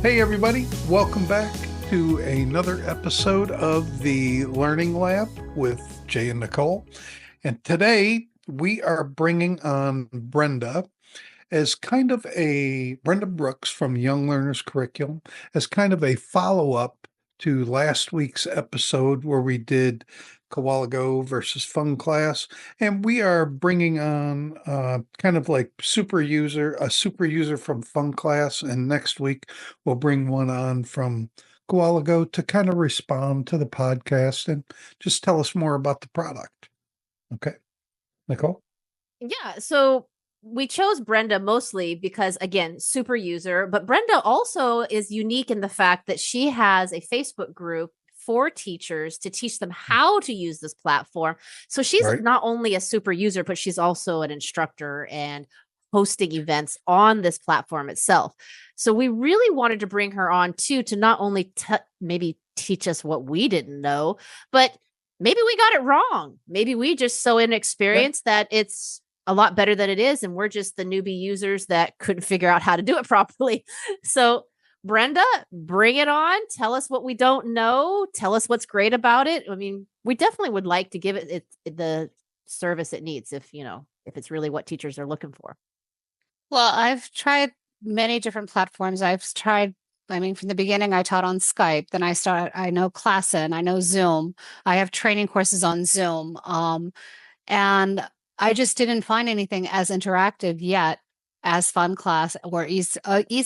Hey, everybody. Welcome back to another episode of the Learning Lab with Jay and Nichole. And today we are bringing on Brenda as kind of Brenda Brooks from Young Learners Curriculum as kind of a follow-up to last week's episode where we did Go versus FunClass. And we are bringing on kind of like a super user from FunClass. And next week we'll bring one on from Go to kind of respond to the podcast and just tell us more about the product. Okay, Nichole? Yeah, so we chose Brenda mostly because, again, super user, but Brenda also is unique in the fact that she has a Facebook group for teachers to teach them how to use this platform. So she's not only a super user, but she's also an instructor and hosting events on this platform itself. So we really wanted to bring her on too, to not only maybe teach us what we didn't know, but maybe we got it wrong. Maybe we just so inexperienced that it's a lot better than it is. And we're just the newbie users that couldn't figure out how to do it properly. So Brenda, bring it on. Tell us what we don't know. Tell us what's great about it. I mean, we definitely would like to give it the service it needs if it's really what teachers are looking for. Well, I've tried many different platforms. From the beginning, I taught on Skype. Then I know Classin, I know Zoom. I have training courses on Zoom. And I just didn't find anything as interactive yet as FunClass or ease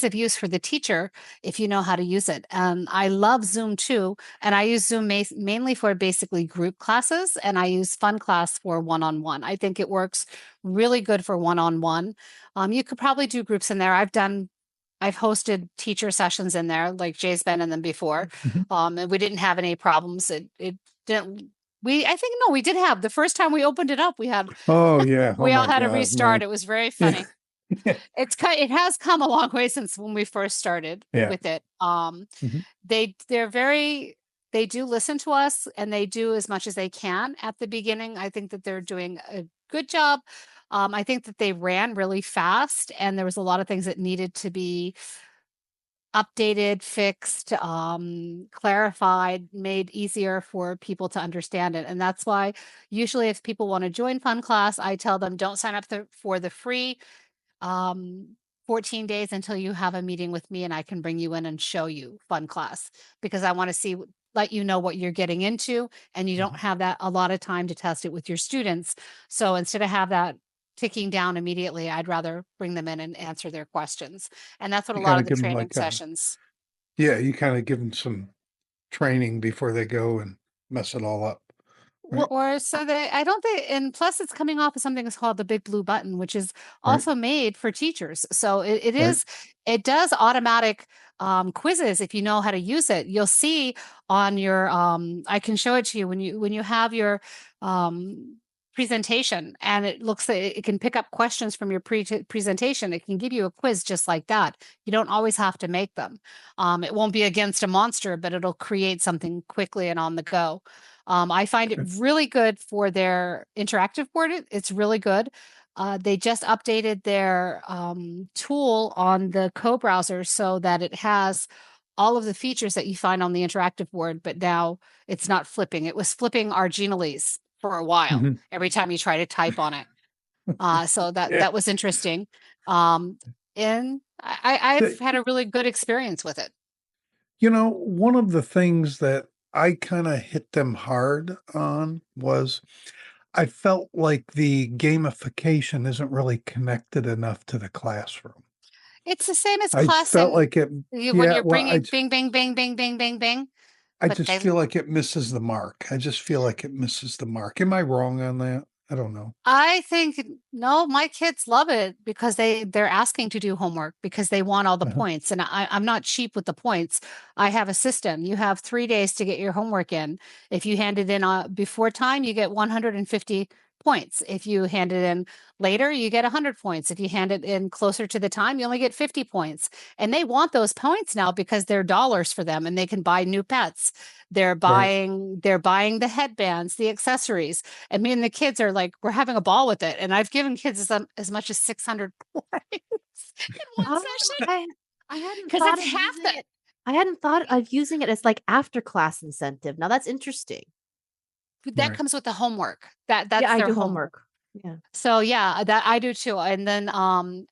of use for the teacher if you know how to use it. And I love Zoom too. And I use Zoom mainly for basically group classes, and I use FunClass for one-on-one. I think it works really good for one-on-one. You could probably do groups in there. I've hosted teacher sessions in there, like Jay's been in them before. And we didn't have any problems. It didn't. We did have the first time we opened it up. We had we all had to restart. Man. It was very funny. It has come a long way since when we first started with it. They do listen to us, and they do as much as they can at the beginning. I think that they're doing a good job. I think that they ran really fast, and there was a lot of things that needed to be updated, fixed, clarified, made easier for people to understand it. And that's why usually if people want to join FunClass, I tell them don't sign up for the free 14 days until you have a meeting with me and I can bring you in and show you FunClass, because I want to let you know what you're getting into, and you don't have a lot of time to test it with your students. So instead of have that ticking down immediately, I'd rather bring them in and answer their questions. And that's what a lot of the training sessions. You kind of give them some training before they go and mess it all up. Right? And plus it's coming off of something that's called the Big Blue Button, which is also made for teachers. So it does automatic quizzes if you know how to use it. You'll see on your, I can show it to you when you have your, presentation, and it looks like it can pick up questions from your presentation. It can give you a quiz just like that. You don't always have to make them. It won't be against a monster, but it'll create something quickly and on the go. I find it really good for their interactive board. It's really good. They just updated their tool on the co-browser so that it has all of the features that you find on the interactive board, but now it's not flipping. It was flipping Arginales for a while, every time you try to type on it. So that was interesting. And I've had a really good experience with it. One of the things that I kind of hit them hard on was I felt like the gamification isn't really connected enough to the classroom. It's the same as class. I felt like it. When you're bringing bing, bing, bing, bing, bing, bing, bing. I just feel like it misses the mark. Am I wrong on that? I don't know. I think, no, my kids love it because they're asking to do homework because they want all the points. And I'm not cheap with the points. I have a system. You have 3 days to get your homework in. If you hand it in before time, you get 150 points. If you hand it in later, you get 100 points. If you hand it in closer to the time, you only get 50 points. And they want those points now because they're dollars for them and they can buy new pets. They're buying the headbands, the accessories. And me and the kids are like, we're having a ball with it. And I've given kids as much as 600 points in one session. I hadn't because thought it's of half using the it. I hadn't thought of using it as like after class incentive. Now that's interesting. that Right. comes with the homework. Yeah, That's I their do homework. homework. Yeah. So yeah, that I do too. And then and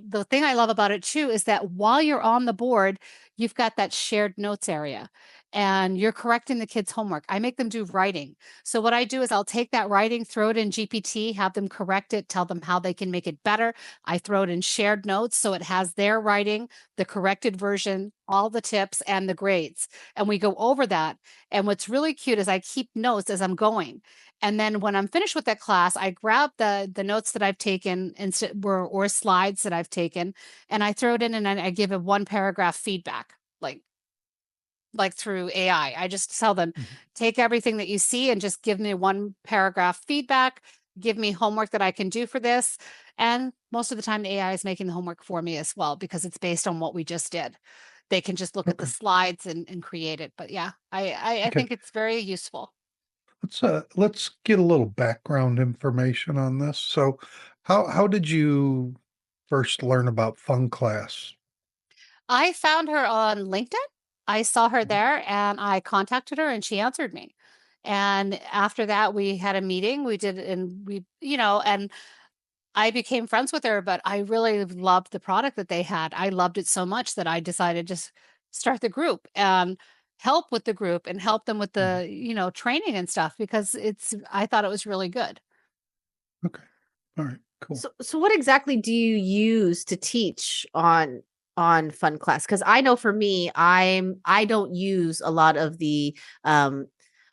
the thing I love about it too is that while you're on the board, you've got that shared notes area and you're correcting the kids' homework. I make them do writing. So what I do is I'll take that writing, throw it in GPT, have them correct it, tell them how they can make it better. I throw it in shared notes so it has their writing, the corrected version, all the tips and the grades. And we go over that. And what's really cute is I keep notes as I'm going. And then when I'm finished with that class, I grab the notes that I've taken or slides that I've taken, and I throw it in and I give a 1 paragraph feedback, like through AI. I just tell them, Mhm. take everything that you see and just give me 1 paragraph feedback, give me homework that I can do for this. And most of the time, the AI is making the homework for me as well because it's based on what we just did. They can just look at the Okay. slides and create it. But yeah, I Okay. think it's very useful. Let's get a little background information on this. So how did you first learn about FunClass? I found her on LinkedIn. I saw her Mhm. there and I contacted her and she answered me. And after that, we had a meeting. We did, and and I became friends with her, but I really loved the product that they had. I loved it so much that I decided to start the group and help with the group and help them with Mhm. the, training and stuff because I thought it was really good. Okay. All right. Cool. So what exactly do you use to teach on FunClass? Because I know for me, I don't use a lot of the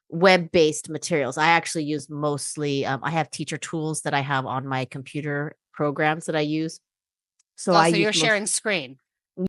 web-based materials. I actually use mostly I have teacher tools that I have on my computer programs that I use. So Oh, I so use you're most. sharing screen.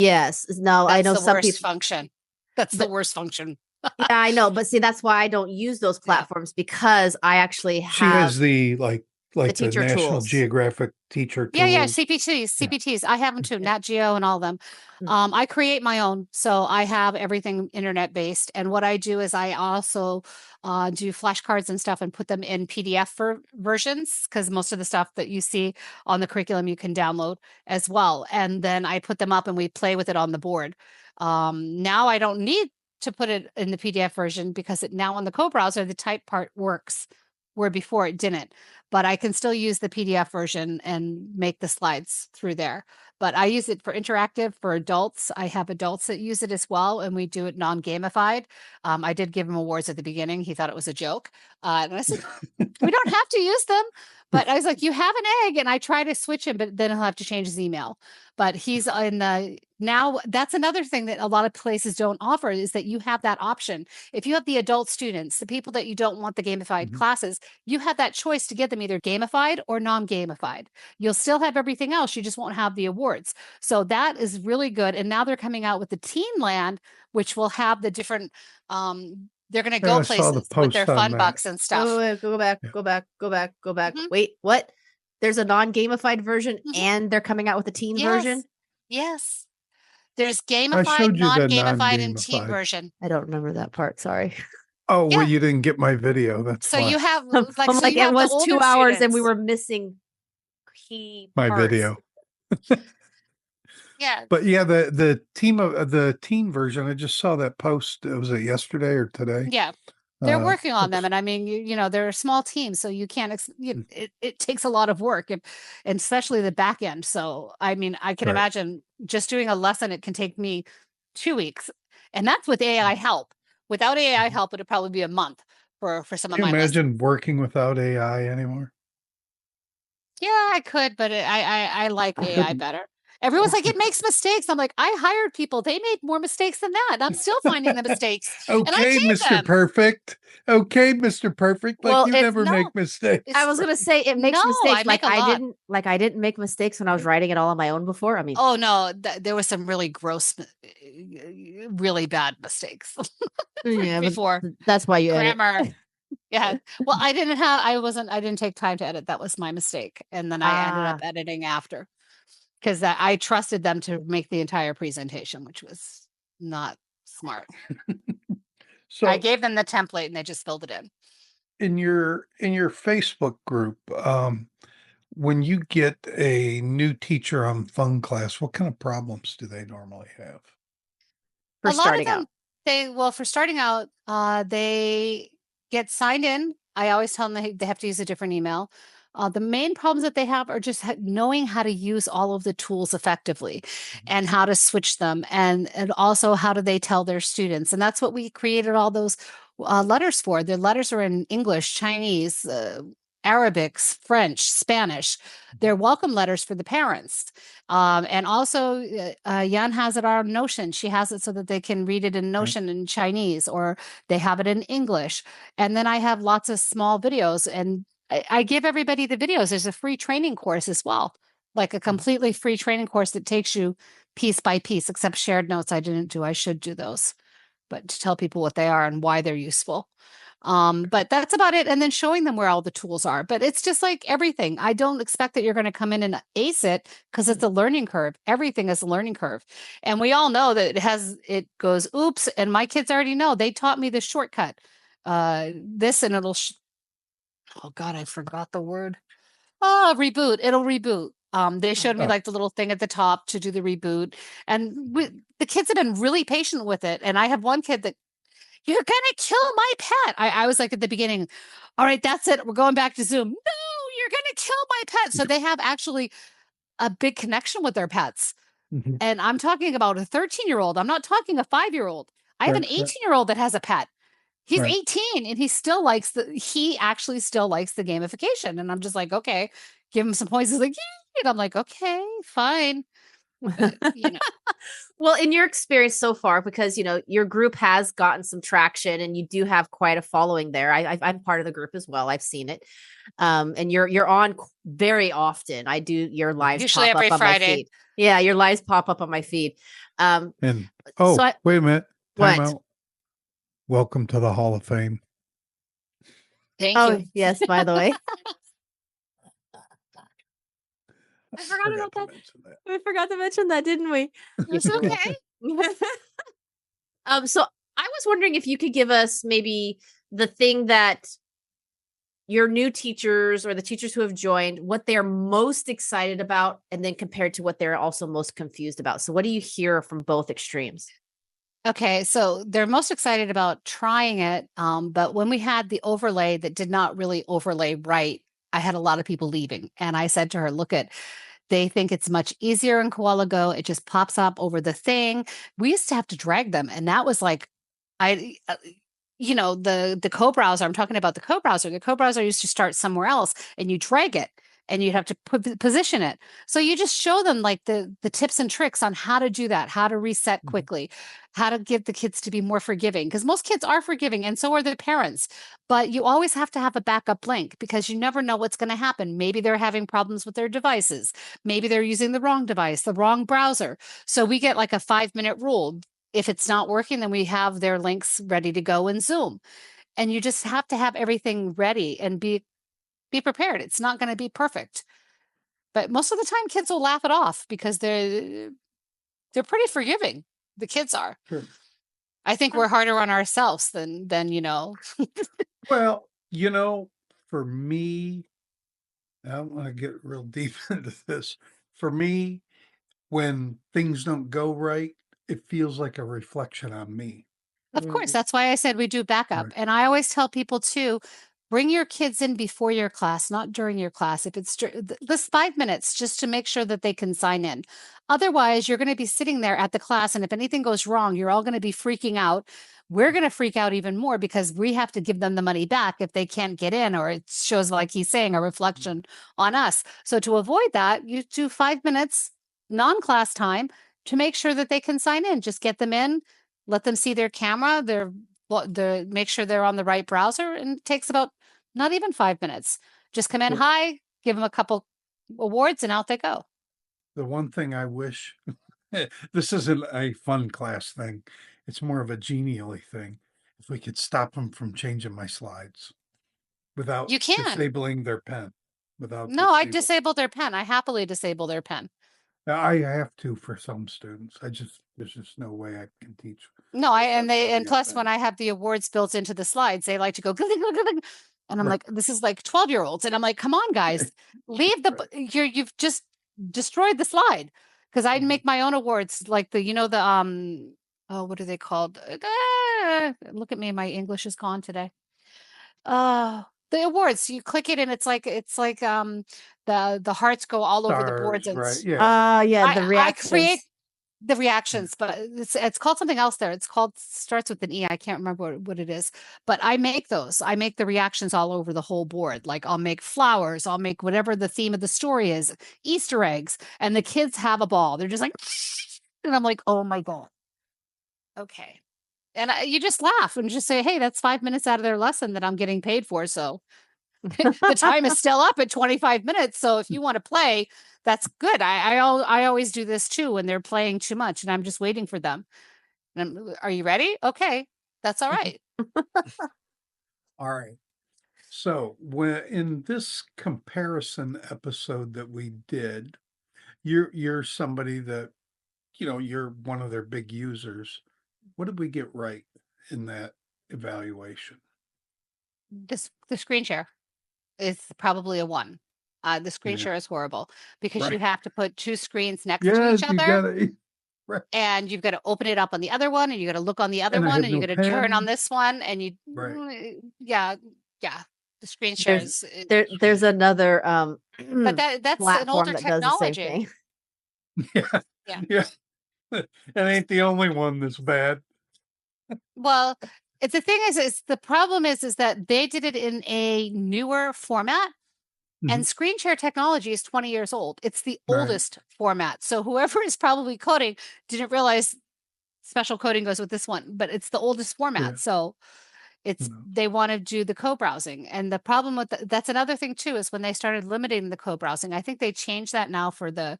Yes. No, I That's know the some worst people, function. That's the but worst function. yeah, I know. But see, that's why I don't use those Yeah. platforms because I actually She have has the the the teacher National tools. Geographic teacher Yeah, tools. Yeah. CPTs. I have them too, Yeah. Nat Geo and all of them. Mm. I create my own, so I have everything internet based. And what I do is I also do flashcards and stuff and put them in PDF versions because most of the stuff that you see on the curriculum you can download as well. And then I put them up and we play with it on the board. Now I don't need to put it in the PDF version because now on the co-browser the type part works where before it didn't, but I can still use the PDF version and make the slides through there. But I use it for interactive for adults. I have adults that use it as well, and we do it non-gamified. I did give him awards at the beginning. He thought it was a joke. And I said, we don't have to use them. But I was like, you have an egg. And I try to switch him, but then he'll have to change his email. But he's in the now that's another thing that a lot of places don't offer is that you have that option. If you have the adult students, the people that you don't want the gamified Mhm. classes, you have that choice to get them either gamified or non-gamified. You'll still have everything else. You just won't have the awards. So that is really good. And now they're coming out with the Teen Land, which will have the different they're going to Yeah, go I saw the places with their post on fun that. bucks and Wait, wait, stuff. wait, go back, Yeah. go back, go back, go back. Mhm, Wait, what? There's a non-gamified version mhm. and they're coming out with a teen version? Yes. Yes. There's I gamified, showed you the non-gamified, and teen non-gamified. version. I don't remember that part, sorry. Oh, well, Yeah. you didn't get my video. That's So why. you have I'm so like, you it have the was older 2 hours and we students. were missing key My parts. video. Yeah. But yeah, the teen version, I just saw that post. Was it yesterday or today? Yeah. They're working on them. Looks And I mean, they're a small team, so you can't, it takes a lot of work, and especially the back end. So, I mean, I can right. imagine just doing a lesson, it can take me 2 weeks. And that's with AI help. Without AI Mhm. help, it'd probably be a month for some of Can you my lessons. imagine working without AI anymore? Yeah, I could, but I like I AI couldn't. better. Everyone's like, it makes mistakes. I'm like, I hired people. They made more mistakes than that. I'm still finding the mistakes, and I Okay, paid Mr. them. Perfect. Okay, Mr. Perfect. Like Well, you it's never No, make mistakes, I was gonna right? say it makes no, mistakes. I make a lot. I didn't make mistakes when I was writing it all on my own before. I mean, Oh no, there was some really gross, really bad mistakes yeah, but before that's why you edit. grammar. Yeah. Well, I didn't take time to edit. That was my mistake. And then I ended up Ah, editing after because I trusted them to make the entire presentation, which was not smart. I So gave them the template and they just filled it in. in your Facebook group, when you get a new teacher on FunClass, what kind of problems do they normally have? For A lot of starting them, out. for starting out, they get signed in. I always tell them they have to use a different email. The main problems that they have are just knowing how to use all of the tools effectively and how to switch them, and also how do they tell their students. And that's what we created all those letters for. The letters are in English, Chinese, Arabic, French, Spanish. They're welcome letters for the parents. And also, Yan has it on Notion. She has it so that they can read it in Notion in Chinese, or they have it in English. And then I have lots of small videos, and I give everybody the videos. There's a free training course as well, like a completely free training course that takes you piece by piece, except shared notes I didn't do. I should do those, but to tell people what they are and why they're useful. But that's about it. And then showing them where all the tools are. But it's just like everything. I don't expect that you're going to come in and ace it, because it's a learning curve. Everything is a learning curve. And we all know that it goes, oops. And my kids already know. They taught me the shortcut. This and it'll, oh God, I forgot the word. Oh, reboot. It'll reboot. They showed me like the little thing at the top to do the reboot. And the kids have been really patient with it. And I have one kid that, you're gonna kill my pet. I was like at the beginning, all right, that's it. We're going back to Zoom. No, you're gonna kill my pet. So they have actually a big connection with their pets. Mhm. And I'm talking about a 13-year-old. I'm not talking a 5-year-old. I have an Right, 18-year-old that has a pet. He's right. 18 and he actually still likes the gamification. And I'm just like, okay, give him some points. He's like, yeah. And I'm like, okay, fine. You know, Well, in your experience so far, because your group has gotten some traction and you do have quite a following there. I'm part of the group as well. I've seen it, and you're on very often. I do your lives usually pop every up on my Friday. feed. Yeah, your lives pop up on my feed. Um, And so wait a minute. Time what? out. Welcome to the Hall of Fame. Thank Oh you. yes, by the way, I forgot Forgot about to that. mention that. We forgot to mention that, didn't we? It's okay. So I was wondering if you could give us maybe the thing that your new teachers or the teachers who have joined, what they're most excited about, and then compared to what they're also most confused about. So what do you hear from both extremes? Okay, so they're most excited about trying it. But when we had the overlay that did not really overlay right, I had a lot of people leaving. And I said to her, look at, they think it's much easier in Koala Go. It just pops up over the thing. We used to have to drag them. And that was like, I, the co-browser, I'm talking about the co-browser. The co-browser used to start somewhere else and you drag it and you'd have to position it. So you just show them like the tips and tricks on how to do that, how to reset quickly, how to get the kids to be more forgiving, because most kids are forgiving and so are their parents. But you always have to have a backup link because you never know what's going to happen. Maybe they're having problems with their devices. Maybe they're using the wrong device, the wrong browser. So we get like a 5-minute rule. If it's not working, then we have their links ready to go in Zoom. And you just have to have everything ready and be prepared. It's not going to be perfect. But most of the time kids will laugh it off because they're pretty forgiving. The kids are. Sure. I think we're harder on ourselves than Well, for me, I don't want to get real deep into this. For me, when things don't go right, it feels like a reflection on me. Of course, that's why I said we do backup. Right. And I always tell people too, bring your kids in before your class, not during your class. If it's this 5 minutes, just to make sure that they can sign in. Otherwise, you're going to be sitting there at the class, and if anything goes wrong, you're all going to be freaking out. We're going to freak out even more because we have to give them the money back if they can't get in, or it shows, like he's saying, a reflection on us. So to avoid that, you do 5 minutes non-class time to make sure that they can sign in. Just get them in, let them see their camera, make sure they're on the right browser, and it takes about not even 5 minutes. Just come in, Well, hi, give them a couple awards, and out they go. the one thing I wish, this isn't a FunClass thing, it's more of a genially thing. If we could stop them from changing my slides without You can. disabling their pen, without No, I disabling. disable their pen. I happily disable their pen. Now, I have to for some students. There's just no way I can teach. No, and That's plus the when I have the awards built into the slides, they like to go, "Gling, gling, gling." And I'm Right. like, this is like 12-year-olds. And I'm like, come on, guys, leave the, you've just destroyed the slide. Because I'd make my own awards, like oh, what are they called? Look at me, my English is gone today. The awards, you click it and it's like the hearts go all over the boards, Stars, and right? Yeah. Yeah, the I create reactions. the reactions, but it's called something else there. It's called, starts with an E. I can't remember what it is, but I make those. I make the reactions all over the whole board. Like I'll make flowers, I'll make whatever the theme of the story is, Easter eggs, and the kids have a ball. They're just like, and I'm like, oh my God. Okay. And you just laugh and just say, hey, that's 5 minutes out of their lesson that I'm getting paid for. So the time is still up at 25 minutes. So if you want to play, that's good. I always do this too when they're playing too much and I'm just waiting for them. And are you ready? Okay, that's all right. All right. So when in this comparison episode that we did, you're somebody that, you're one of their big users. What did we get right in that evaluation? The screen share is probably a 1. The screen Yeah. share is horrible because you Right. have to put 2 screens next to Yes, each you other. gotta, right. And you've got to open it up on the other one, and you got to look on the other And I one, have and you no got to turn on pen. this one, and Right. yeah, the screen shares. There's another But that's an platform older that does the same technology. thing. Yeah. Yeah. Yeah. It ain't the only one that's bad. Well, it's the thing is the problem is that they did it in a newer format. And screen share technology is 20 years old. It's the Right. oldest format. So whoever is probably coding didn't realize special coding goes with this one, but it's the oldest format. Yeah. So they want to do the co-browsing. And the problem with that's another thing too, is when they started limiting the co-browsing. I think they changed that now for the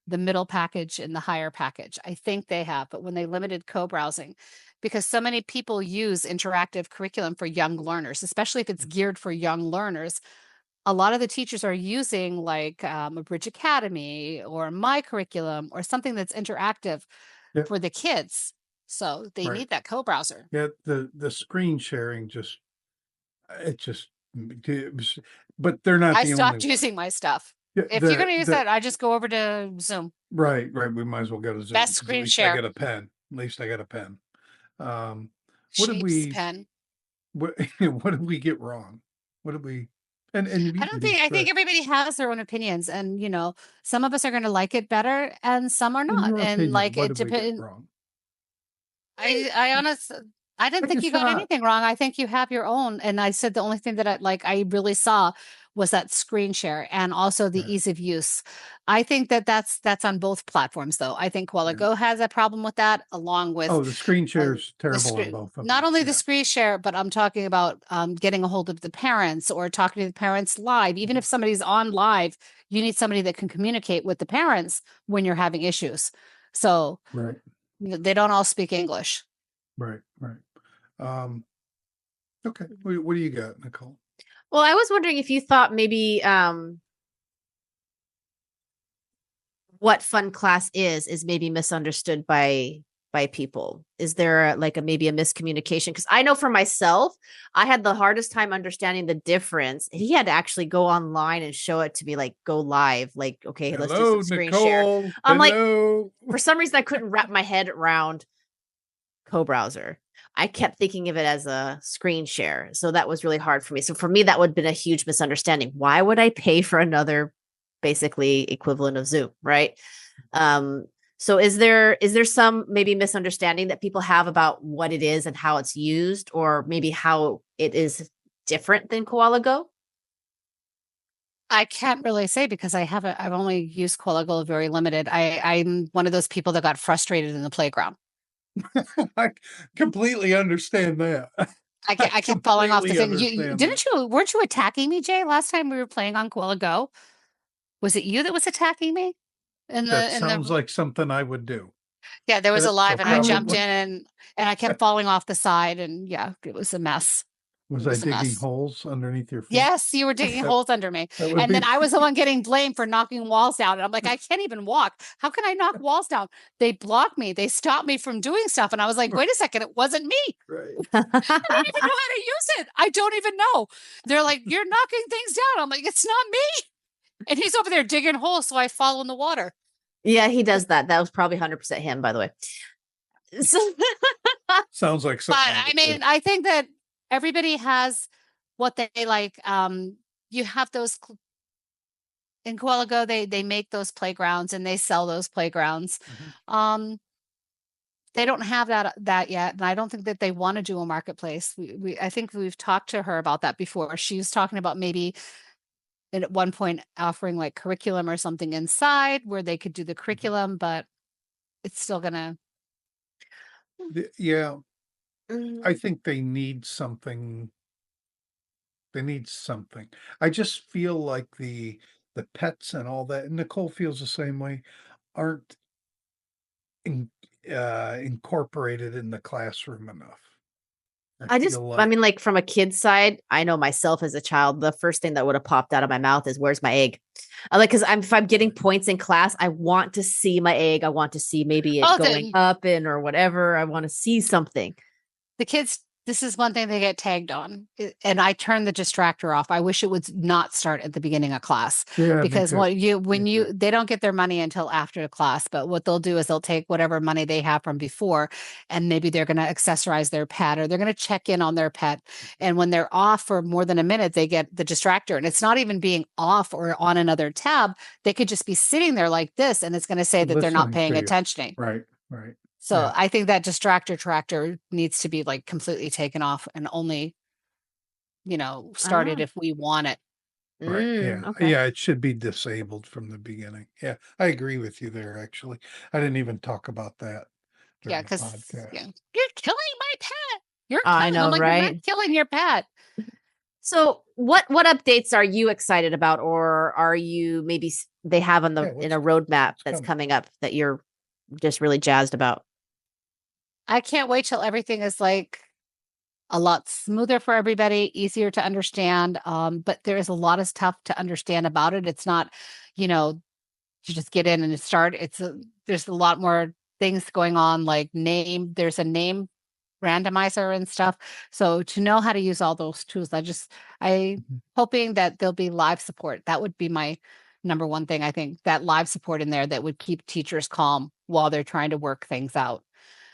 middle package and the higher package. I think they have, but when they limited co-browsing, because so many people use interactive curriculum for young learners, especially if it's geared for young learners, a lot of the teachers are using like a Bridge Academy or My Curriculum or something that's interactive Yeah. for the kids. So they Right. need that co-browser. Yeah, the screen sharing but they're not I the only stopped one. using my stuff. Yeah, If you're going to use that, I just go over to Zoom. Right. We might as well go to Zoom. Best 'Cause screen at least share. I got a pen. At least I got a pen. What did Shapes we pen. what what did we get wrong? What did we and you I don't can think, be I think everybody has their own opinions, and some of us are going to like it better and some are in not. your And opinion, like what it did we get depends. wrong? I didn't Like a think you got shot. anything wrong. I think you have your own. And I said the only thing that I really saw was that screen share and also the Right. ease of use. I think that's on both platforms though. I think Koala Go has a problem with that, along with Oh, the screen share's the terrible on screen. both of Not them. only Yeah. the screen share, but I'm talking about getting a hold of the parents or talking to the parents live. Even if somebody's on live, you need somebody that can communicate with the parents when you're having issues. So Right. they don't all speak English. Right. Okay. What do you got, Nichole? Well, I was wondering if you thought maybe what FunClass is maybe misunderstood by people. Is there maybe a miscommunication? Because I know for myself, I had the hardest time understanding the difference. He had to actually go online and show it to me, like go live, like, okay, let's do some screen share. I'm like, for some reason, I couldn't wrap my head around co-browser. I kept thinking of it as a screen share. So that was really hard for me. So for me, that would have been a huge misunderstanding. Why would I pay for another basically equivalent of Zoom, right? So is there some maybe misunderstanding that people have about what it is and how it's used, or maybe how it is different than Koala Go? I can't really say because I've only used Koala Go very limited. I'm one of those people that got frustrated in the playground. I completely understand that. I kept falling off the thing. Completely Weren't you attacking me, Jay, last time we were playing on Koala Go? Was it you that was attacking me? That sounds like something I would do. Yeah, there was a live and I jumped probably. in and I kept falling off the side, and yeah, it was a mess. Was It I was a digging mess. holes underneath your feet? Yes, you were digging holes under me. That would And be then I was the one getting blamed for knocking walls down. And I'm like, I can't even walk. How can I knock walls down? They blocked me. They stopped me from doing stuff. And I was like, wait a second, it wasn't me. right. I don't even know how to use it. I don't even know. They're like, you're knocking things down. I'm like, it's not me. And he's over there digging holes, so I fall in the water. Yeah, he does that. That was probably 100% him, by the way. So Sounds like something. But I mean, I think that everybody has what they like. You have those in Coelago, they make those playgrounds and they sell those playgrounds. They don't have that yet, and I don't think that they want to do a marketplace. I think we've talked to her about that before. She was talking about maybe at one point offering like curriculum or something inside where they could do the curriculum, but it's still gonna. Yeah, I think they need something. They need something. I just feel like the pets and all that, and Nichole feels the same way, aren't incorporated in the classroom enough. I mean, like from a kid's side, I know myself as a child, the first thing that would have popped out of my mouth is, where's my egg? Like, because if I'm getting points in class, I want to see my egg. I want to see maybe it going up in or whatever. I want to see something. The kids, this is one thing they get tagged on, and I turn the distractor off. I wish it would not start at the beginning of class, because they don't get their money until after the class. But what they'll do is they'll take whatever money they have from before, and maybe they're going to accessorize their pet, or they're going to check in on their pet. And when they're off for more than a minute, they get the distractor, and it's not even being off or on another tab. They could just be sitting there like this, and it's going to say that they're not paying attention. Right, right. So I think that distractor tractor needs to be like completely taken off and only, started if we want it. Right. Yeah. Okay. Yeah. It should be disabled from the beginning. Yeah. I agree with you there. Actually, I didn't even talk about that. Yeah. Cause you're killing my pet. You're killing, I know, right? You're not killing your pet. So what updates are you excited about, or are you maybe they have in a roadmap that's coming up that you're just really jazzed about? I can't wait till everything is like a lot smoother for everybody, easier to understand. But there is a lot of stuff to understand about it. It's not, you just get in and start. There's a lot more things going on, like there's a name randomizer and stuff. So to know how to use all those tools, I'm hoping that there'll be live support. That would be my number one thing. I think that live support in there that would keep teachers calm while they're trying to work things out,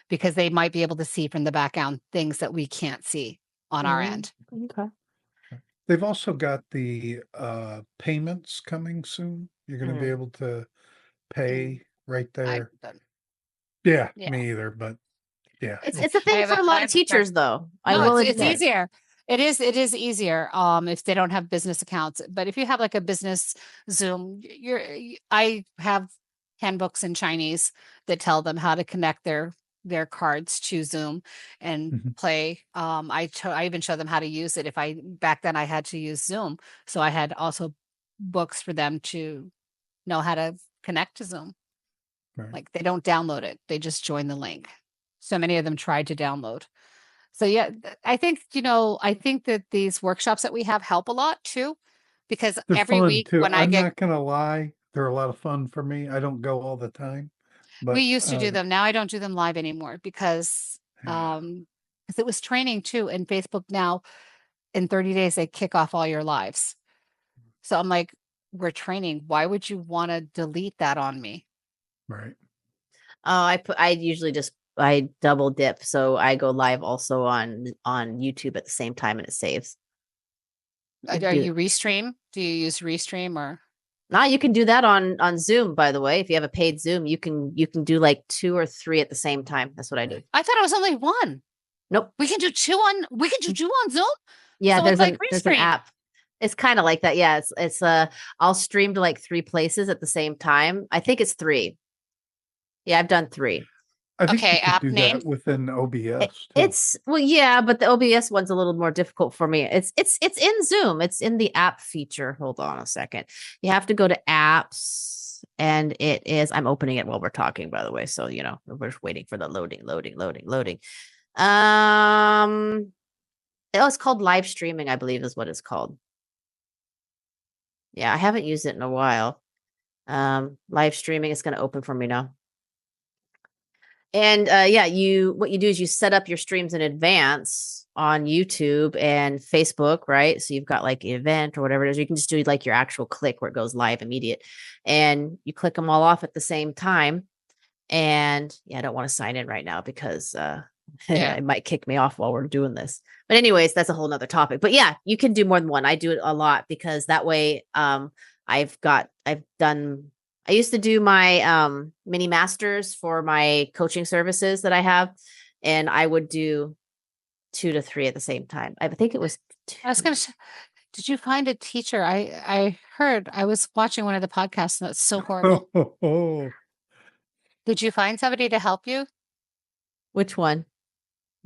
because they might be able to see from the background things that we can't see on our end. Okay. They've also got the payments coming soon. You're going to be able to pay right there. Yeah, me either, but yeah. It's a thing for a lot of teachers, though. It's easier. It is easier if they don't have business accounts. But if you have like a business Zoom, I have handbooks in Chinese that tell them how to connect their cards to Zoom and play. I even show them how to use it. Back then I had to use Zoom. So I had also books for them to know how to connect to Zoom. Right. Like they don't download it. They just join the link. So many of them tried to download. So yeah, I think that these workshops that we have help a lot too, because they're every week too. I'm not going to lie. They're a lot of fun for me. I don't go all the time. But, we used to do them. Now I don't do them live anymore because it was training too. And Facebook now, in 30 days, they kick off all your lives. So I'm like, we're training. Why would you want to delete that on me? Right. I double dip. So I go live also on YouTube at the same time, and it saves. Are you Restream? Do you use Restream or? No, you can do that on Zoom, by the way. If you have a paid Zoom, you can do like 2 or 3 at the same time. That's what I do. I thought it was only 1. Nope. We can do 2 on Zoom? Yeah, so there's an app. It's kind of like that. Yeah, it's I'll stream to like 3 places at the same time. I think it's 3. Yeah, I've done 3. I think you app do name that within OBS. But the OBS one's a little more difficult for me. It's in Zoom. It's in the app feature. Hold on a second. You have to go to apps, and it is. I'm opening it while we're talking, by the way. So we're waiting for the loading. Oh, it's called live streaming, I believe is what it's called. Yeah, I haven't used it in a while. Live streaming is going to open for me now. And yeah, what you do is you set up your streams in advance on YouTube and Facebook, right? So you've got like an event or whatever it is. You can just do like your actual click where it goes live immediate, and you click them all off at the same time. And yeah, I don't want to sign in right now because it might kick me off while we're doing this. But anyways, that's a whole nother topic. But yeah, you can do more than one. I do it a lot because that way I used to do my mini masters for my coaching services that I have, and I would do 2 to 3 at the same time. I think it was I was going to. Did you find a teacher? I heard. I was watching one of the podcasts, and that's so horrible. Did you find somebody to help you? Which one?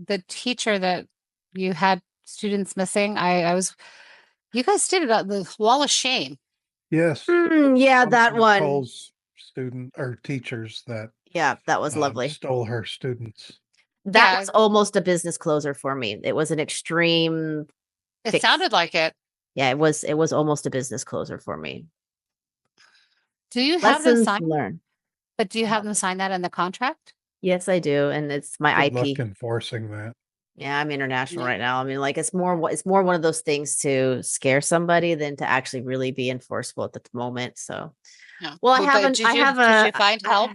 The teacher that you had students missing. I was. You guys did it on the Wall of Shame. Yes. Yeah, that one. Nicole's student or teachers that. Yeah, that was lovely. Stole her students. That was almost a business closer for me. It was an extreme. It sounded like it. Yeah, it was almost a business closer for me. Do you have them sign? But do you have them sign that in the contract? Yes, I do, and it's my Good IP. luck enforcing that. Yeah, I'm international right now. I mean, like it's more one of those things to scare somebody than to actually really be enforceable at the moment. So, well, did you find help?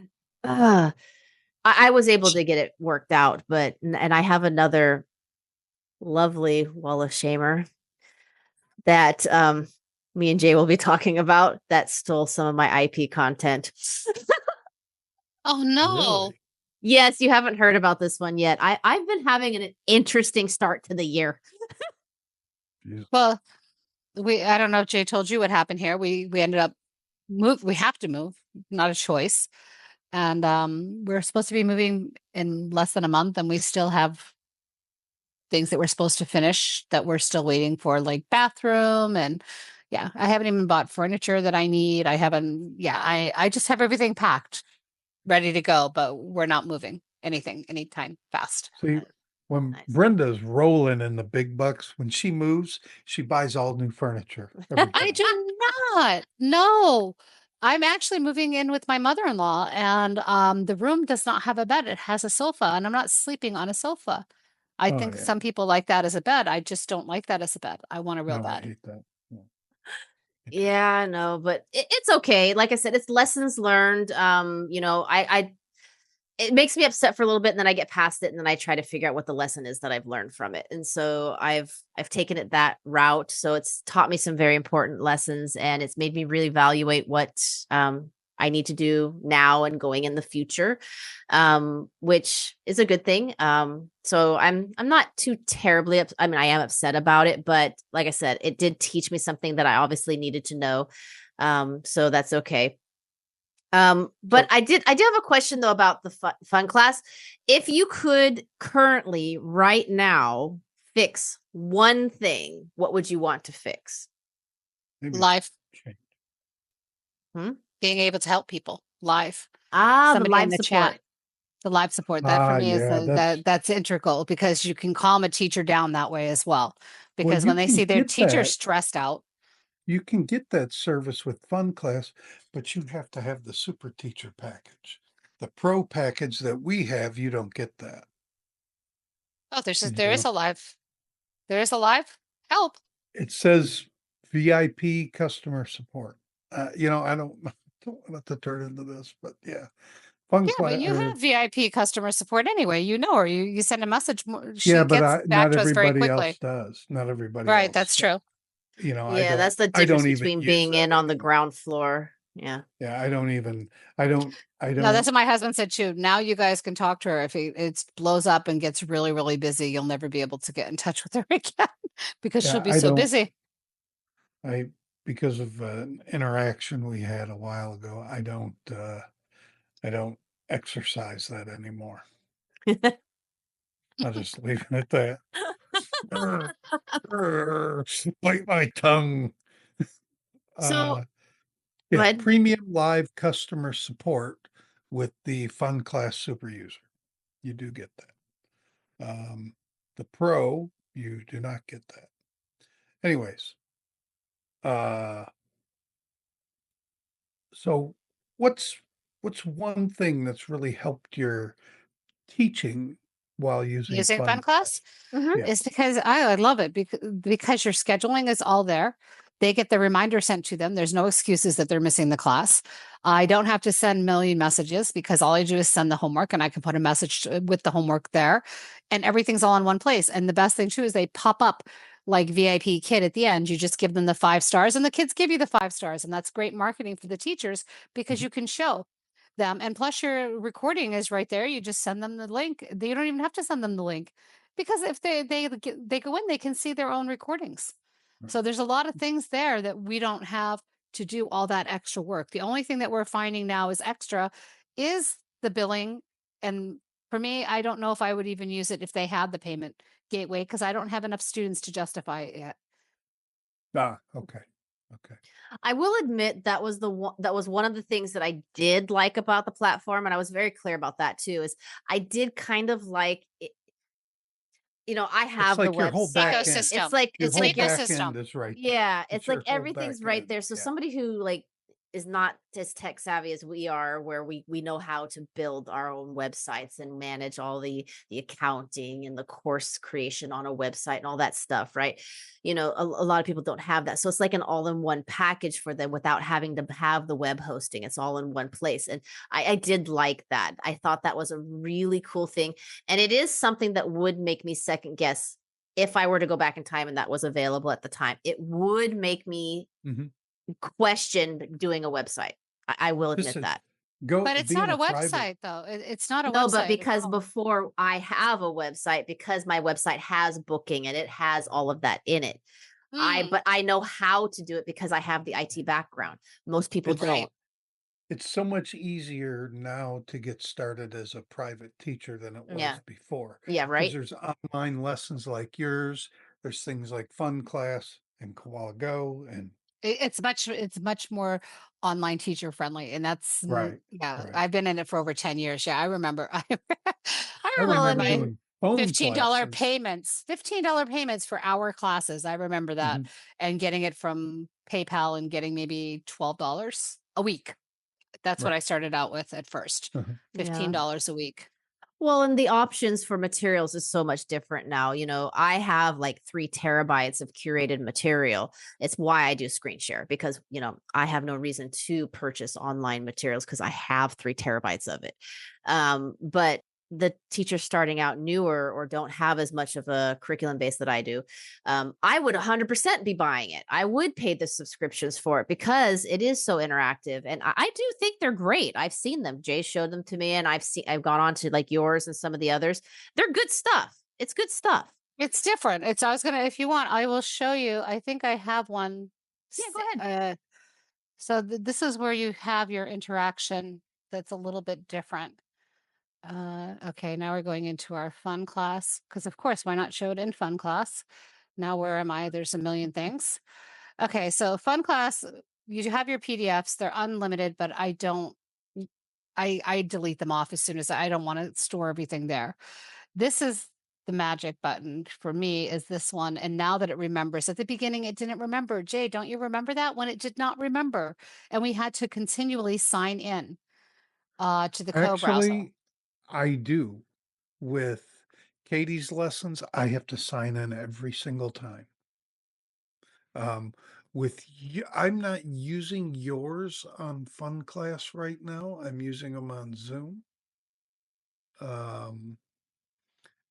I was able to get it worked out, and I have another lovely Wall of Shamer that me and Jay will be talking about that stole some of my IP content. Oh no. Really? Yes, you haven't heard about this one yet. I've been having an interesting start to the year. Well, I don't know if Jay told you what happened here. We ended up we have to move, not a choice. And we're supposed to be moving in less than a month, and we still have things that we're supposed to finish that we're still waiting for, like bathroom. And yeah, I haven't even bought furniture that I need. I just have everything packed, ready to go, but we're not moving anytime fast. See, when Brenda's rolling in the big bucks, when she moves, she buys all new furniture. I do not. No. I'm actually moving in with my mother-in-law, and the room does not have a bed. It has a sofa, and I'm not sleeping on a sofa. I think some people like that as a bed. I just don't like that as a bed. I want a real bed. I hate that. Yeah, I know, but it's okay. Like I said, it's lessons learned. It makes me upset for a little bit, and then I get past it, and then I try to figure out what the lesson is that I've learned from it. And so I've taken it that route. So it's taught me some very important lessons, and it's made me really evaluate what I need to do now and going in the future, which is a good thing. So I'm not too terribly I mean, I am upset about it, but like I said, it did teach me something that I obviously needed to know. So that's okay. But I do have a question though about the FunClass. If you could currently right now fix one thing, what would you want to fix? Life. Being able to help people live. The live support. Chat. The live support. That for me is that's integral, because you can calm a teacher down that way as well. Because when they see their teacher stressed out. You can get that service with FunClass, but you have to have the super teacher package. The pro package that we have, you don't get that. Oh, there is a live help. It says VIP customer support. I don't want to turn into this, but yeah. FunClass, but you have VIP customer support anyway. You know her. You send a message. She but gets back to us very quickly. Not everybody else does. Not everybody. Right, that's true. That's the difference between being in on the ground floor. Yeah. I don't. No, that's what my husband said too. Now you guys can talk to her. If it blows up and gets really, really busy, you'll never be able to get in touch with her again because she'll be so busy. Because of an interaction we had a while ago, I don't exercise that anymore. I'll just leave it at that. Bite my tongue. So, premium live customer support with the FunClass super user. You do get that. The pro You do not get that. Anyways, so what's one thing that's really helped your teaching while using Using FunClass? FunClass? Mhm. Yeah. Is because I love it because your scheduling is all there. They get the reminder sent to them. There's no excuses that they're missing the class. I don't have to send a million messages because all I do is send the homework and I can put a message with the homework there and everything's all in one place. And the best thing too is they pop up like VIP kid at the end. You just give them the 5 stars and the kids give you the 5 stars. And that's great marketing for the teachers because Mhm. you can show them. And plus your recording is right there. You just send them the link. You don't even have to send them the link because if they go in, they can see their own recordings. Right. So there's a lot of things there that we don't have to do all that extra work. The only thing that we're finding now is extra is the billing. And for me, I don't know if I would even use it if they had the payment gateway because I don't have enough students to justify it yet. Okay. Okay. I will admit that was one of the things that I did like about the platform, and I was very clear about that too. Is I did kind of like it, I It's have the like your whole website. back end. Ecosystem. Your It's an whole like back end ecosystem. is right there. yeah, it's like your whole everything's back right end. there. So Yeah. somebody who like is not as tech savvy as we are, where we know how to build our own websites and manage all the accounting and the course creation on a website and all that stuff, right? A lot of people don't have that. So it's like an all-in-one package for them without having to have the web hosting. It's all in one place. And I did like that. I thought that was a really cool thing. And it is something that would make me second guess if I were to go back in time and that was available at the time. It would make me Mhm. question doing a website. I will admit Listen, that. But it's being not a a private. website though. It's not a No, but website at because all. before I have a website, because my website has booking and it has all of that in it. Hmm. But I know how to do it because I have the IT background. Most people It's Right. don't. it's so much easier now to get started as a private teacher than it Yeah. was before Yeah, because right? there's online lessons like yours. There's things like FunClass and Koala Go and It's much more online teacher friendly, and right, yeah. right. I've been in it for over 10 years. Yeah, I remember. I I Well, remember and remember my doing phone $15 classes. payments, $15 payments for our classes. I remember that, Mhm, and getting it from PayPal and getting maybe $12 a week. That's what right. I started out with at first. Mhm. yeah. $15 a week. Well, and the options for materials is so much different now. I have like 3 terabytes of curated material. It's why I do screen share because, I have no reason to purchase online materials because I have 3 terabytes of it. But the teachers starting out newer or don't have as much of a curriculum base that I do, I would 100% be buying it. I would pay the subscriptions for it because it is so interactive, and I do think they're great. I've seen them. Jay showed them to me, and I've gone on to like yours and some of the others. They're good stuff. It's good stuff. It's different. I was gonna, if you want, I will show you. I think I have one. Yeah, go ahead. So this is where you have your interaction that's a little bit different. Okay, now we're going into our fun class because, of course, why not show it in fun class? Now, where am I? There's a million things. Okay, so fun class, you have your PDFs. They're unlimited, but I don't. I delete them off as soon as I don't want to store everything there. This is the magic button for me is this one. And now that it remembers, at the beginning, it didn't remember. Jay, don't you remember that when it did not remember? And we had to continually sign in to the co-browser. Actually, I do. With Katie's lessons, I have to sign in every single time. Um, with you, I'm not using yours on FunClass right now. I'm using them on Zoom. Um,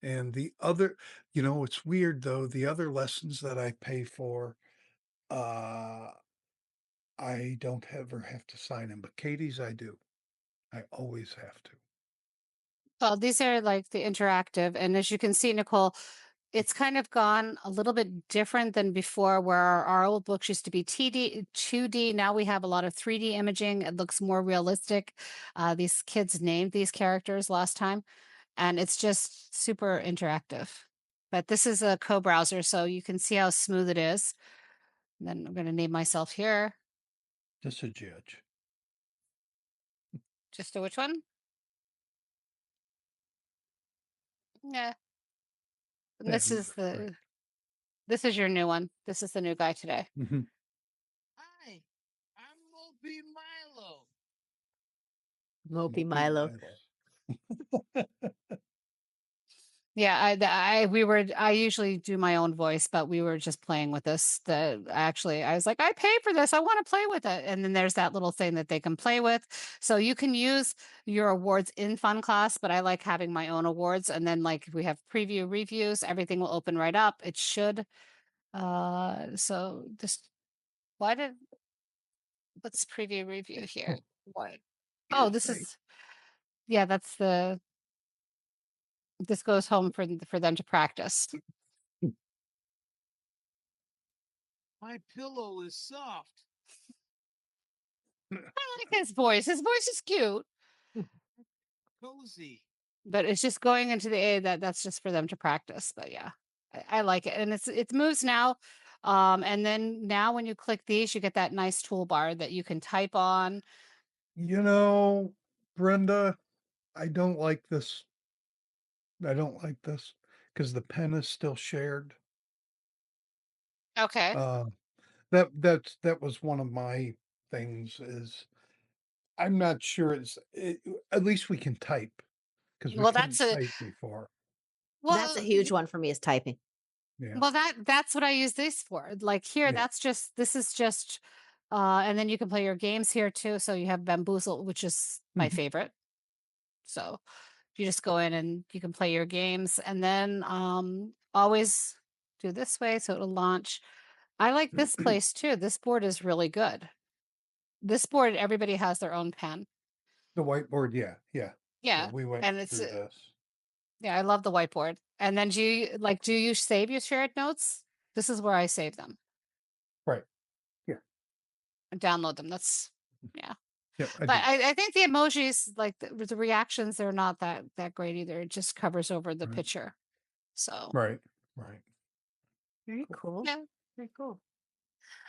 and the other, it's weird though. The other lessons that I pay for, uh, I don't ever have to sign in, but Katie's I do. I always have to. Well, these are like the interactive. And as you can see, Nicole, it's kind of gone a little bit different than before, where our old books used to be 2D. Now we have a lot of 3D imaging. It looks more realistic. These kids named these characters last time, and it's just super interactive. But this is a co-browser, so you can see how smooth it is. And then I'm going to name myself here. Just a judge. Just a which one? Yeah. And Yeah, this is right. the This is your new one. This is the new guy today. Mhm. Hi, I'm Mopey Milo. Mopey Milo. Yeah, I usually do my own voice, but we were just playing with this. I was like, I paid for this. I want to play with it. And then there's that little thing that they can play with. So you can use your awards in FunClass, but I like having my own awards. And then like if we have preview reviews, everything will open right up. It should. So this, why did, let's preview review here. What? Oh, this is, yeah, this goes home for them to practice. My pillow is soft. I like his voice. His voice is cute, Cozy. but it's just going into the A that's just for them to practice. But yeah, I like it. And it moves now. And then now when you click these, you get that nice toolbar that you can type on. You know, Brenda, I don't like this. I don't like this because the pen is still shared. Okay. That was one of my things is I'm not sure at least we can type because we Well, couldn't type before. That's a well, huge one for me is typing. Yeah. well, that's what I use this for. Like here, Yeah. this is just, and then you can play your games here too. So you have Bamboozle, which is my Mhm. favorite. So you just go in and you can play your games and then always do this way so it'll launch. I like this place too. This board is really good. This board, everybody has their own pen. The whiteboard, yeah. Yeah. We went And it's through this. yeah, I love the whiteboard. And then do you save your shared notes? This is where I save them Right. Yeah. and download them. That's yeah. Yeah. But I think the emojis, like the reactions, they're not that great either. It just covers over the Right. picture. So Right. Right. Very cool. yeah. Very cool.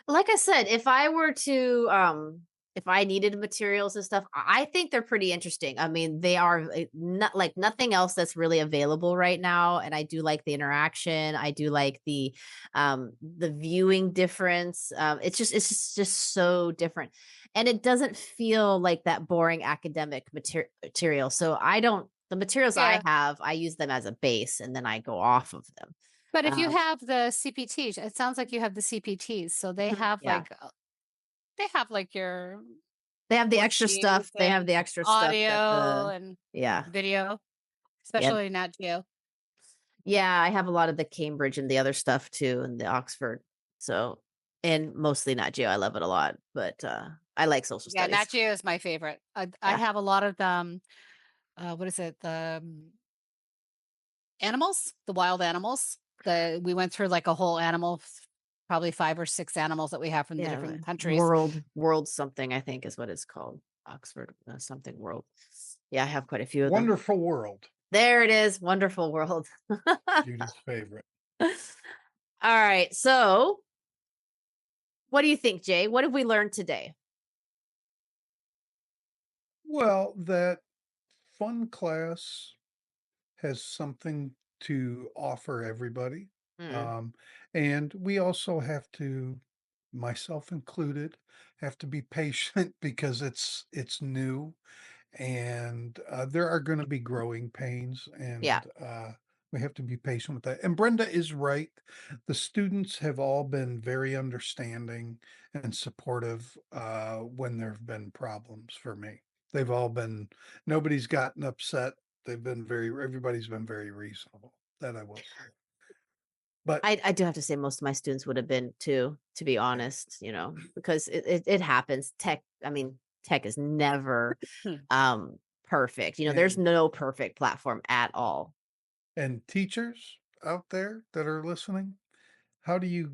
Like I said, if I were to if I needed materials and stuff, I think they're pretty interesting. I mean, they are not like nothing else that's really available right now. And I do like the interaction. I do like the viewing difference. It's just so different. And it doesn't feel like that boring academic material. So the materials Yeah. I have, I use them as a base and then I go off of them. But if you have the CPTs, it sounds like you have the CPTs. So they have Yeah. your They have the extra worksheets stuff. They have and the extra audio stuff and yeah. video, Yeah. especially Nat Geo. Yeah, I have a lot of the Cambridge and the other stuff too, and the Oxford. So, and mostly Nat Geo. I love it a lot, but I like social Yeah, studies. Nat Geo is my favorite. I Yeah. have a lot of them. What is it? The animals, the wild animals. We went through like a whole animal, probably 5 or 6 animals that we have from the different countries. World something, I think is what it's called. Oxford something world. Yeah, I have quite a few of them. Wonderful World. There it is. Wonderful World. Judy's favorite. All right. So, what do you think, Jay? What have we learned today? Well, that FunClass has something to offer everybody. And we also have to, myself included, have to be patient because it's new and there are going to be growing pains and Yeah. we have to be patient with that. And Brenda is right. The students have all been very understanding and supportive when there have been problems for me. They've all been, nobody's gotten upset. Everybody's been very reasonable. That I will say. But I do have to say most of my students would have been too, to be honest, because it happens. Tech is never perfect. There's no perfect platform at all. And teachers out there that are listening, how do you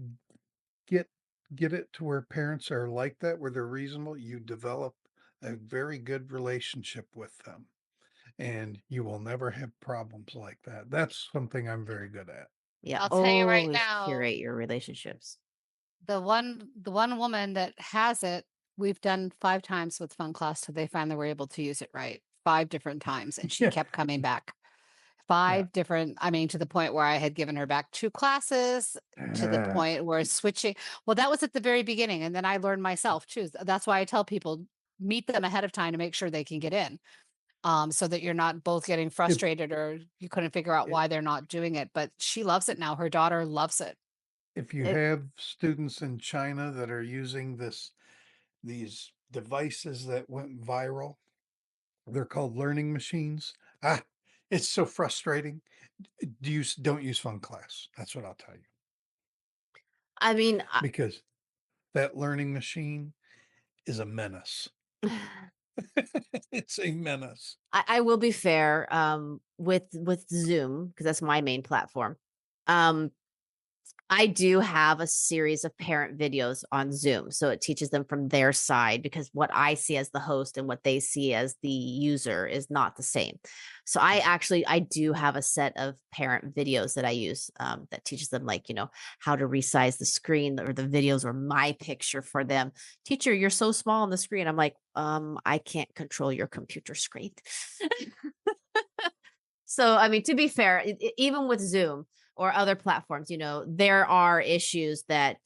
get it to where parents are like that, where they're reasonable? You develop a very good relationship with them and you will never have problems like that. That's something I'm very good at. Yeah. I'll tell you right Always now, curate your relationships. the one woman that has it, we've done 5 times with FunClass till they finally were able to use it right. 5 different times, and she Yeah. kept coming back. 5 different, I mean, to the point where I had given her back 2 classes, to the point where switching. Well, that was at the very beginning. And then I learned myself too. That's why I tell people meet them ahead of time to make sure they can get in. So that you're not both getting frustrated or you couldn't figure out why they're not doing it. But she loves it now. Her daughter loves it. If you have students in China that are using these devices that went viral, they're called learning machines. It's so frustrating. Don't use FunClass. That's what I'll tell you. I mean, Because that learning machine is a menace. It's a menace. I will be fair with Zoom, because that's my main platform. I do have a series of parent videos on Zoom. So it teaches them from their side, because what I see as the host and what they see as the user is not the same. So I do have a set of parent videos that I use that teaches them, like, how to resize the screen or the videos or my picture for them. Teacher, you're so small on the screen. I'm like, I can't control your computer screen. So, I mean, to be fair, even with Zoom or other platforms, there are issues that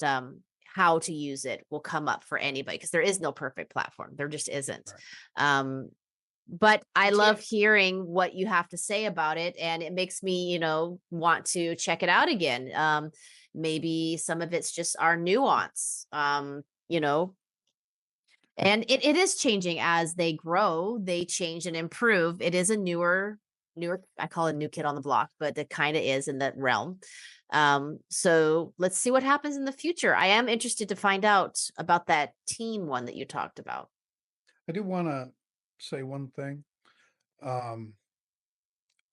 how to use it will come up for anybody, because there is no perfect platform. There just isn't. Right. But I love hearing what you have to say about it. And it makes me, want to check it out again. Maybe some of it's just our nuance, and it is changing as they grow. They change and improve. It is a newer, I call it a new kid on the block, but it kind of is in that realm. So let's see what happens in the future. I am interested to find out about that teen one that you talked about. I do want to say one thing.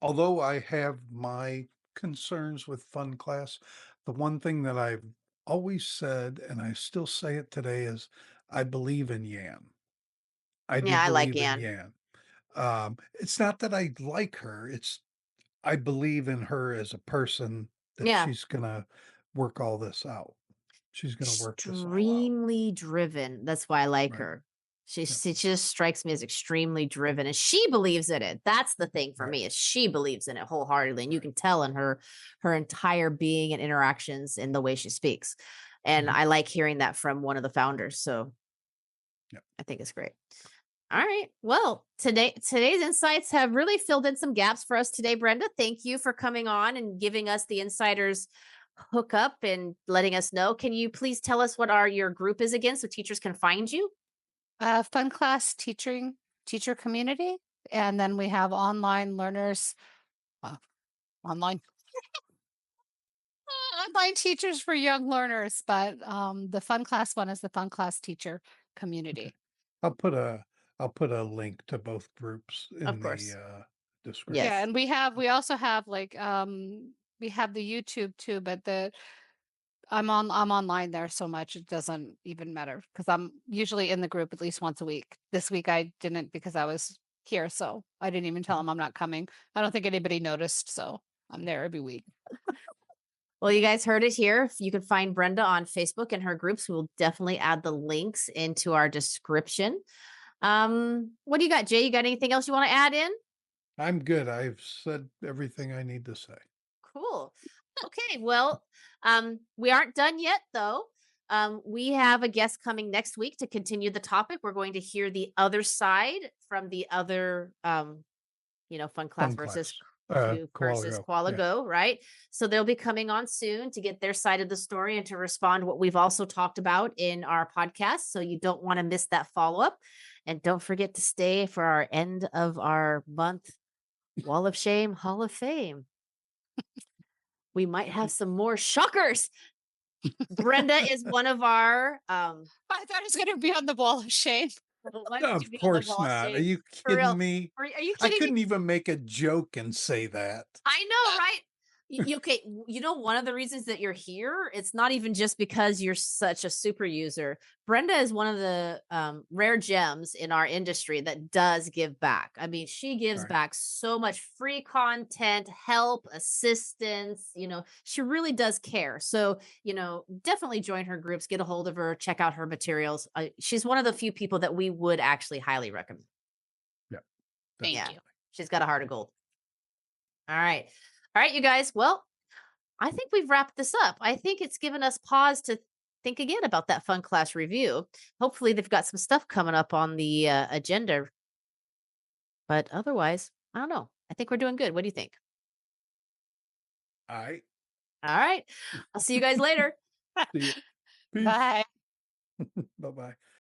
Although I have my concerns with FunClass, the one thing that I've always said, and I still say it today, is I believe in Yan. I do I like believe in Yan. It's not that I like her. I believe in her as a person, that she's going to work all this out. She's going to work this all out. Extremely driven. That's why I like her. She just strikes me as extremely driven, and she believes in it. That's the thing for me, is she believes in it wholeheartedly. And you can tell in her entire being and interactions in the way she speaks. And I like hearing that from one of the founders. So I think it's great. All right. Well, today's insights have really filled in some gaps for us today, Brenda. Thank you for coming on and giving us the insiders hookup and letting us know. Can you please tell us what your group is again, so teachers can find you? FunClass teacher community. And then we have online learners, online teachers for young learners. But the FunClass one is the FunClass teacher community. I'll put a link to both groups in the description. Yeah, and we also have we have the YouTube too, but I'm online there so much it doesn't even matter, because I'm usually in the group at least once a week. This week I didn't, because I was here, so I didn't even tell them I'm not coming. I don't think anybody noticed, so I'm there every week. Well, you guys heard it here. You can find Brenda on Facebook and her groups. We'll definitely add the links into our description. What do you got, Jay? You got anything else you want to add in? I'm good. I've said everything I need to say. Cool. Okay. Well, we aren't done yet, though. We have a guest coming next week to continue the topic. We're going to hear the other side from the other, FunClass versus Qualago, right? So they'll be coming on soon to get their side of the story and to respond what we've also talked about in our podcast. So you don't want to miss that follow-up. And don't forget to stay for our end of our month Wall of Shame, Hall of Fame. We might have some more shockers. Brenda is one of our I thought it was going to be on the Wall of Shame. No, of course not. Are you kidding me? Are you kidding I couldn't even make a joke and say that. I know, right? Okay, one of the reasons that you're here, it's not even just because you're such a super user. Brenda is one of the rare gems in our industry that does give back. I mean, she gives back so much free content, help, assistance. She really does care. So, definitely join her groups, get a hold of her, check out her materials. She's one of the few people that we would actually highly recommend. Yeah. Thank you. She's got a heart of gold. All right. All right, you guys. Well, I think we've wrapped this up. I think it's given us pause to think again about that fun class review. Hopefully, they've got some stuff coming up on the agenda. But otherwise, I don't know. I think we're doing good. What do you think? All right. All right. I'll see you guys later. See you. Peace. Bye. Bye-bye.